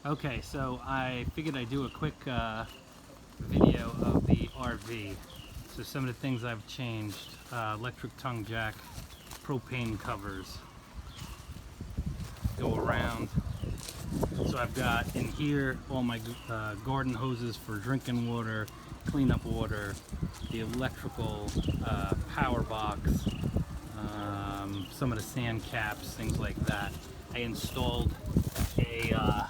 Okay, so I figured I'd do a quick video of the RV. So some of the things I've changed: electric tongue jack, propane covers, go around. So I've got in here all my garden hoses for drinking water, cleanup water, the electrical power box, some of the sand caps, things like that. I installed a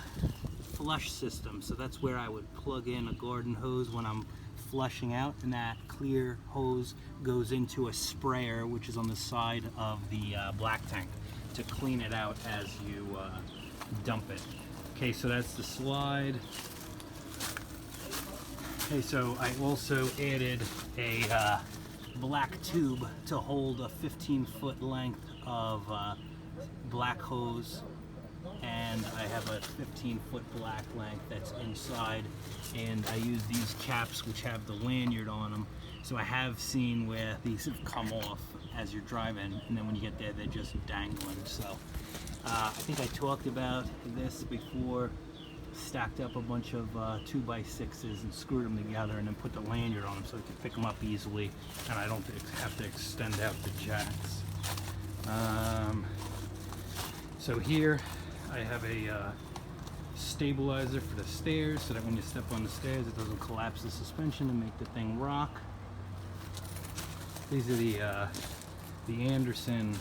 flush system, so that's where I would plug in a garden hose when I'm flushing out, and that clear hose goes into a sprayer which is on the side of the black tank to clean it out as you dump it. Okay, so that's the slide. Okay, so I also added a black tube to hold a 15-foot length of black hose, and I have a 15-foot black length that's inside, and I use these caps which have the lanyard on them. So I have seen where these have come off as you're driving, and then when you get there they're just dangling. So I think I talked about this before. Stacked up a bunch of 2x6s and screwed them together, and then put the lanyard on them so I can pick them up easily, and I don't have to extend out the jacks. So here I have a stabilizer for the stairs, so that when you step on the stairs it doesn't collapse the suspension and make the thing rock. These are the Anderson,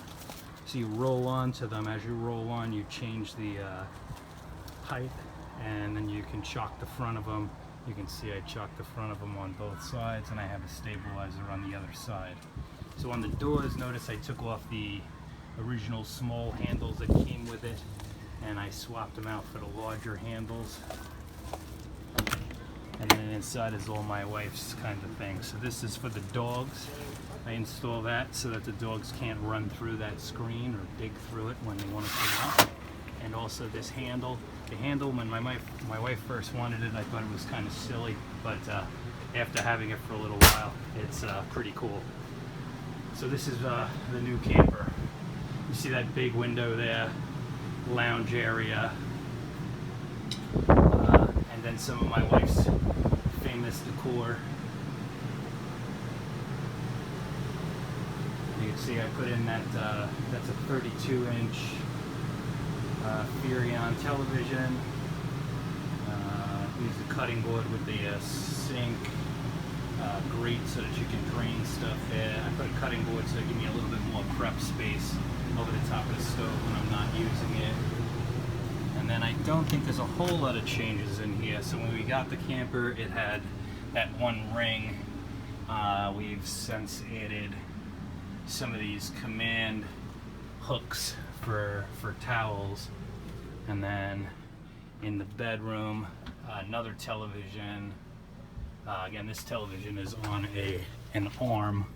so you roll onto them. As you roll on, you change the height, and then you can chock the front of them. You can see I chocked the front of them on both sides, and I have a stabilizer on the other side. So on the doors, notice I took off the original small handles that came with it, and I swapped them out for the larger handles. And then inside is all my wife's kind of thing. So this is for the dogs. I install that so that the dogs can't run through that screen or dig through it when they want to come out. And also this handle. The handle, when my wife first wanted it, I thought it was kind of silly, but after having it for a little while, it's pretty cool. So this is the new camper. You see that big window there, lounge area, and then some of my wife's famous decor. You can see I put in that, that's a 32-inch Furion television. Use the cutting board with the sink grate so that you can drain stuff there. I put a cutting board so it gives me a little bit more prep space over the top of the stove when I'm not using it. And then I don't think there's a whole lot of changes in here. So when we got the camper, it had that one ring. We've since added some of these command hooks for towels, and then in the bedroom another television. Again, this television is on an arm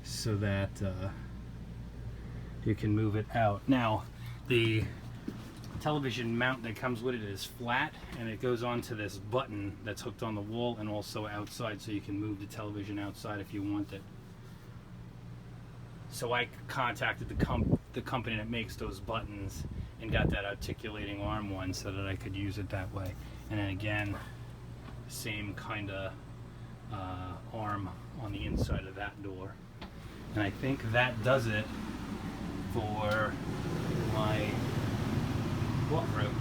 so that you can move it out. Now the television mount that comes with it is flat, and it goes onto this button that's hooked on the wall and also outside, so you can move the television outside if you want it. So I contacted the company that makes those buttons and got that articulating arm one so that I could use it that way. And then again, same kind of arm on the inside of that door. And I think that does it for my walkthrough.